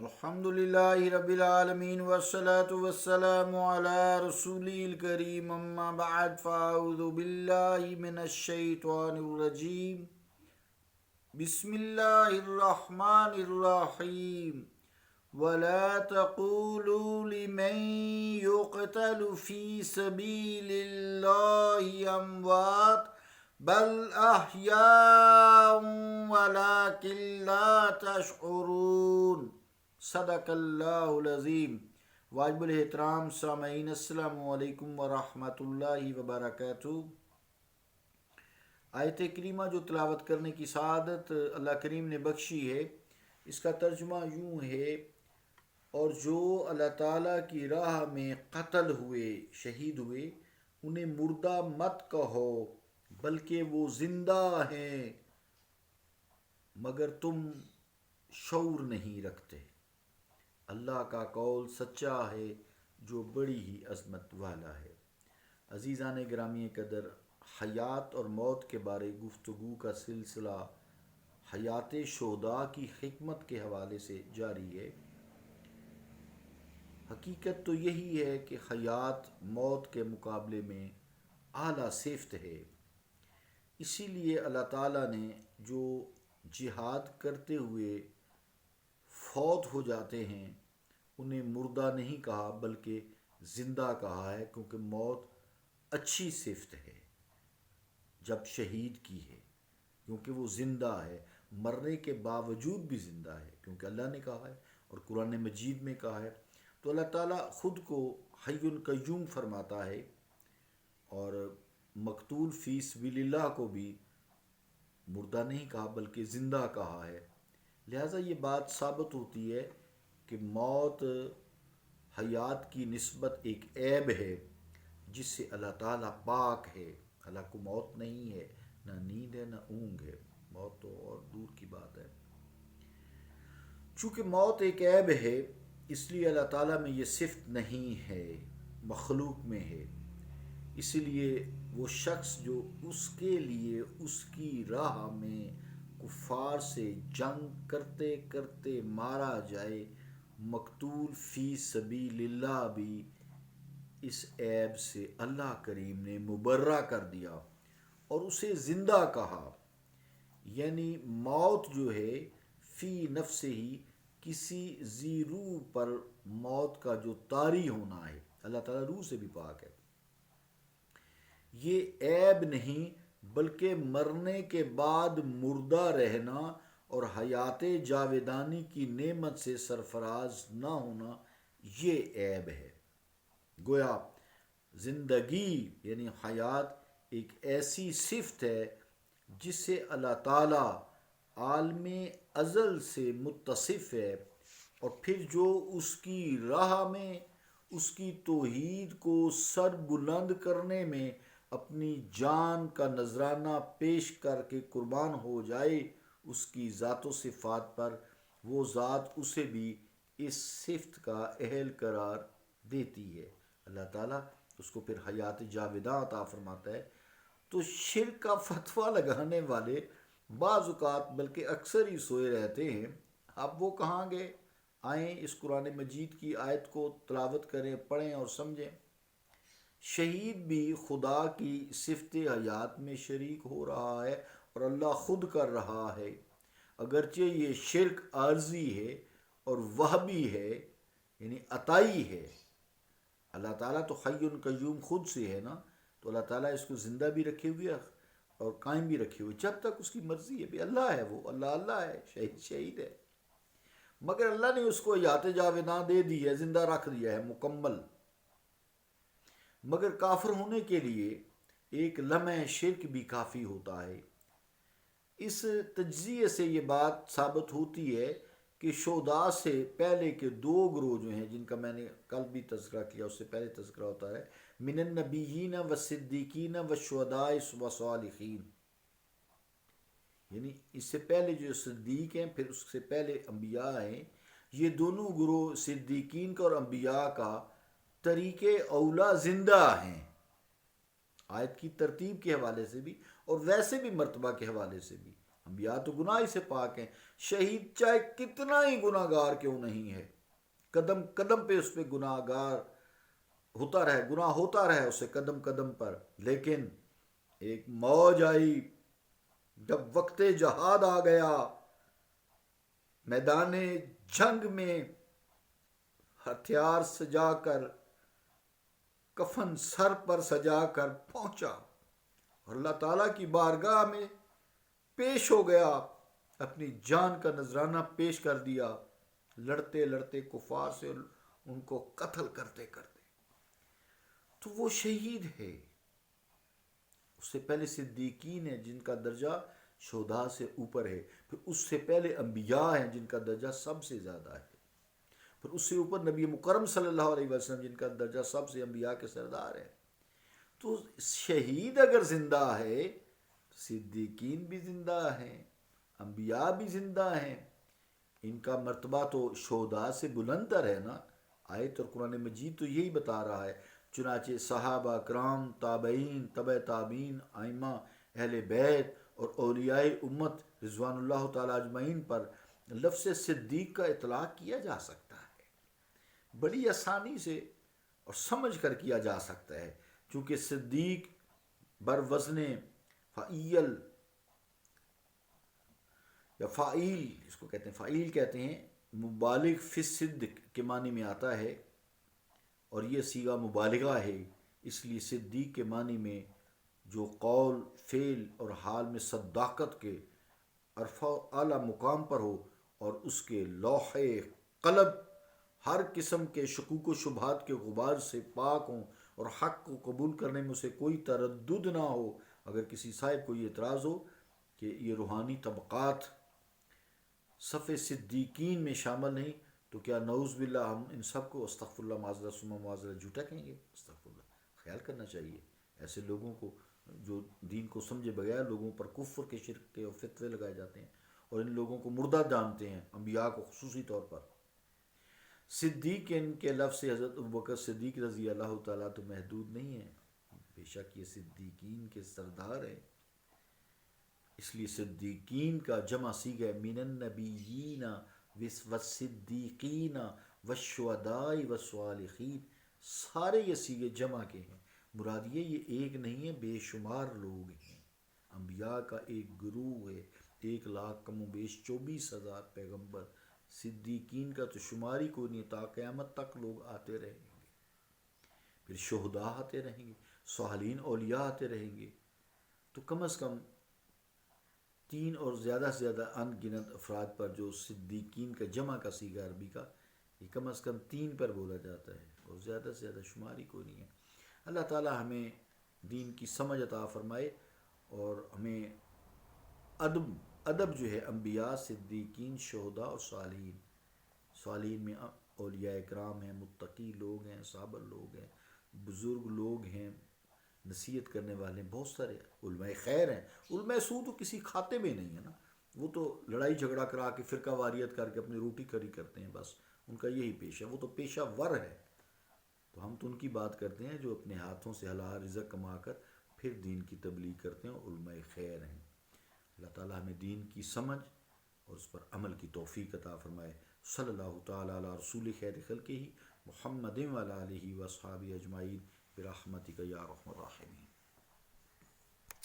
الحمدللہ رب العالمین والصلاة والسلام علی رسولی الکریم اما بعد فاعوذ باللہ من الشیطان الرجیم بسم اللہ الرحمن الرحیم ولا تقولوا لمن يقتل في سبيل الله أموات بل أحياء ولكن لا تشعرون صدق اللہ العظیم۔ واجب الاحترام سامعین، السلام علیکم ورحمۃ اللہ وبرکاتہ۔ آیت کریمہ جو تلاوت کرنے کی سعادت اللہ کریم نے بخشی ہے، اس کا ترجمہ یوں ہے: اور جو اللہ تعالیٰ کی راہ میں قتل ہوئے، شہید ہوئے، انہیں مردہ مت کہو بلکہ وہ زندہ ہیں مگر تم شعور نہیں رکھتے۔ اللہ کا قول سچا ہے جو بڑی ہی عظمت والا ہے۔ عزیزان گرامی قدر، حیات اور موت کے بارے گفتگو کا سلسلہ حیات شہداء کی حکمت کے حوالے سے جاری ہے۔ حقیقت تو یہی ہے کہ حیات موت کے مقابلے میں اعلیٰ صفت ہے۔ اسی لیے اللہ تعالیٰ نے جو جہاد کرتے ہوئے فوت ہو جاتے ہیں انہیں مردہ نہیں کہا بلکہ زندہ کہا ہے، کیونکہ موت اچھی صفت ہے جب شہید کی ہے، کیونکہ وہ زندہ ہے، مرنے کے باوجود بھی زندہ ہے، کیونکہ اللہ نے کہا ہے اور قرآن مجید میں کہا ہے۔ تو اللہ تعالیٰ خود کو حی قیوم فرماتا ہے، اور مقتول فی سبیل اللہ کو بھی مردہ نہیں کہا بلکہ زندہ کہا ہے۔ لہٰذا یہ بات ثابت ہوتی ہے کہ موت حیات کی نسبت ایک عیب ہے جس سے اللہ تعالیٰ پاک ہے۔ اللہ کو موت نہیں ہے، نہ نیند ہے نہ اونگ ہے، موت تو اور دور کی بات ہے۔ چونکہ موت ایک عیب ہے، اس لیے اللہ تعالیٰ میں یہ صفت نہیں ہے، مخلوق میں ہے۔ اسی لیے وہ شخص جو اس کے لیے اس کی راہ میں کفار سے جنگ کرتے کرتے مارا جائے، مقتول فی سبیل اللہ بھی اس عیب سے اللہ کریم نے مبرہ کر دیا اور اسے زندہ کہا۔ یعنی موت جو ہے فی نفس ہی کسی ذی روح پر موت کا جو طاری ہونا ہے، اللہ تعالیٰ روح سے بھی پاک ہے، یہ عیب نہیں بلکہ مرنے کے بعد مردہ رہنا اور حیات جاویدانی کی نعمت سے سرفراز نہ ہونا یہ عیب ہے۔ گویا زندگی یعنی حیات ایک ایسی صفت ہے جس سے اللہ تعالیٰ عالم ازل سے متصف ہے، اور پھر جو اس کی راہ میں اس کی توحید کو سر بلند کرنے میں اپنی جان کا نذرانہ پیش کر کے قربان ہو جائے اس کی ذات و صفات پر، وہ ذات اسے بھی اس صفت کا اہل قرار دیتی ہے۔ اللہ تعالیٰ اس کو پھر حیات جاویداں عطا فرماتا ہے۔ تو شرک کا فتویٰ لگانے والے بعض اوقات بلکہ اکثر ہی سوئے رہتے ہیں۔ اب وہ کہاں گئے؟ آئیں اس قرآن مجید کی آیت کو تلاوت کریں، پڑھیں اور سمجھیں۔ شہید بھی خدا کی صفت حیات میں شریک ہو رہا ہے اور اللہ خود کر رہا ہے، اگرچہ یہ شرک عارضی ہے اور وہبی ہے، یعنی عطائی ہے۔ اللہ تعالیٰ تو حی قیوم خود سے ہے نا، تو اللہ تعالیٰ اس کو زندہ بھی رکھے ہوئے اور قائم بھی رکھے ہوئے جب تک اس کی مرضی ہے۔ بھی اللہ ہے، وہ اللہ ہے، شہید ہے، مگر اللہ نے اس کو حیات جاویداں دے دی ہے، زندہ رکھ دیا ہے مکمل۔ مگر کافر ہونے کے لیے ایک لمحہ شرک بھی کافی ہوتا ہے۔ اس تجزیے سے یہ بات ثابت ہوتی ہے کہ شہداء سے پہلے کے دو گروہ جو ہیں، جن کا میں نے کل بھی تذکرہ کیا، اس سے پہلے تذکرہ ہوتا ہے من النبیین والصدیقین والشہداء والصالحین، یعنی اس سے پہلے جو صدیق ہیں پھر اس سے پہلے انبیاء ہیں۔ یہ دونوں گروہ صدیقین کا اور انبیاء کا طریق اولا زندہ ہیں، آیت کی ترتیب کے حوالے سے بھی اور ویسے بھی مرتبہ کے حوالے سے بھی۔ انبیاء تو گناہ ہی سے پاک ہیں، شہید چاہے کتنا ہی گناہ گار کیوں نہیں ہے، قدم قدم پہ اس پہ گناہ گار ہوتا رہے، گناہ ہوتا رہے اسے قدم قدم پر، لیکن ایک موج آئی جب وقت جہاد آ گیا، میدان جنگ میں ہتھیار سجا کر، کفن سر پر سجا کر پہنچا اور اللہ تعالیٰ کی بارگاہ میں پیش ہو گیا، اپنی جان کا نذرانہ پیش کر دیا، لڑتے لڑتے کفار سے ان کو قتل کرتے کرتے، تو وہ شہید ہے۔ اس سے پہلے صدیقین ہیں جن کا درجہ شہداء سے اوپر ہے، پھر اس سے پہلے انبیاء ہیں جن کا درجہ سب سے زیادہ ہے، پھر اس سے اوپر نبی مکرم صلی اللہ علیہ وسلم جن کا درجہ سب سے انبیاء کے سردار ہے۔ تو شہید اگر زندہ ہے تو صدیقین بھی زندہ ہیں، انبیاء بھی زندہ ہیں، ان کا مرتبہ تو شہداء سے بلند تر ہے نا۔ آیت اور قرآن مجید تو یہی بتا رہا ہے، چنانچہ صحابہ کرام، تابعین، تبع تابعین، ائمہ اہل بیت اور اولیاء امت رضوان اللہ تعالیٰ اجمعین پر لفظ صدیق کا اطلاق کیا جا سکتا ہے، بڑی آسانی سے اور سمجھ کر کیا جا سکتا ہے، چونکہ صدیق بر وزن فعیل یا فعیل، اس کو کہتے ہیں فعیل کہتے ہیں، مبالغ فی الصدق کے معنی میں آتا ہے، اور یہ صیغہ مبالغہ ہے، اس لیے صدیق کے معنی میں جو قول، فعل اور حال میں صداقت کے عرفہ و اعلیٰ مقام پر ہو اور اس کے لوح قلب ہر قسم کے شکوک و شبہات کے غبار سے پاک ہوں اور حق کو قبول کرنے میں اسے کوئی تردد نہ ہو۔ اگر کسی صاحب کو یہ اعتراض ہو کہ یہ روحانی طبقات صف صدیقین میں شامل نہیں، تو کیا نعوذ باللہ ہم ان سب کو استغفر اللہ معذرت ثم معذرت جھوٹا کہیں گے؟ استغفر اللہ، خیال کرنا چاہیے ایسے لوگوں کو جو دین کو سمجھے بغیر لوگوں پر کفر کے، شرک کے اور فتوے لگائے جاتے ہیں، اور ان لوگوں کو مردہ جانتے ہیں، انبیاء کو خصوصی طور پر۔ صدیق ان کے لفظ سے حضرت ابوبکر صدیق رضی اللہ تعالیٰ تو محدود نہیں ہیں، بے شک یہ صدیقین کے سردار ہیں، اس لیے صدیقین کا جمع صیغہ من النبیین والصدیقین والشہداء والصالحین، سارے یہ صیغے جمع کے ہیں، مراد یہ ایک نہیں ہے، بے شمار لوگ ہیں، انبیاء کا ایک گروہ ہے، 1,00,000 کم و بیش 24,000 پیغمبر، صدیقین کا تو شمار ہی کوئی نہیں، تا قیامت تک لوگ آتے رہیں گے، پھر شہداء آتے رہیں گے، صالحین اولیاء آتے رہیں گے، تو کم از کم 3 اور زیادہ سے زیادہ ان گنت افراد پر جو صدیقین کا جمع کا صیغہ عربی کا، یہ کم از کم 3 پر بولا جاتا ہے، اور زیادہ سے زیادہ شمار ہی کوئی نہیں ہے۔ اللہ تعالی ہمیں دین کی سمجھ عطا فرمائے، اور ہمیں ادب جو ہے انبیاء، صدیقین، شہداء اور صالحین، صالحین میں اولیاء کرام ہیں، متقی لوگ ہیں، صابر لوگ ہیں، بزرگ لوگ ہیں، نصیحت کرنے والے ہیں، بہت سارے علماء خیر ہیں۔ علماء سو تو کسی کھاتے میں نہیں ہے نا، وہ تو لڑائی جھگڑا کرا کے فرقہ واریت کر کے اپنی روٹی کری کرتے ہیں، بس ان کا یہی پیشہ ہے، وہ تو پیشہ ور ہے۔ تو ہم تو ان کی بات کرتے ہیں جو اپنے ہاتھوں سے حلال رزق کما کر پھر دین کی تبلیغ کرتے ہیں، علماء خیر ہیں۔ اللہ تعالیٰ ہمیں دین کی سمجھ اور اس پر عمل کی توفیق عطا فرمائے۔ صلی اللہ تعالیٰ علی رسول خیر خلقہ محمد وعلی آلہ واصحابہ اجمعین برحمتک یا ارحم الراحمین۔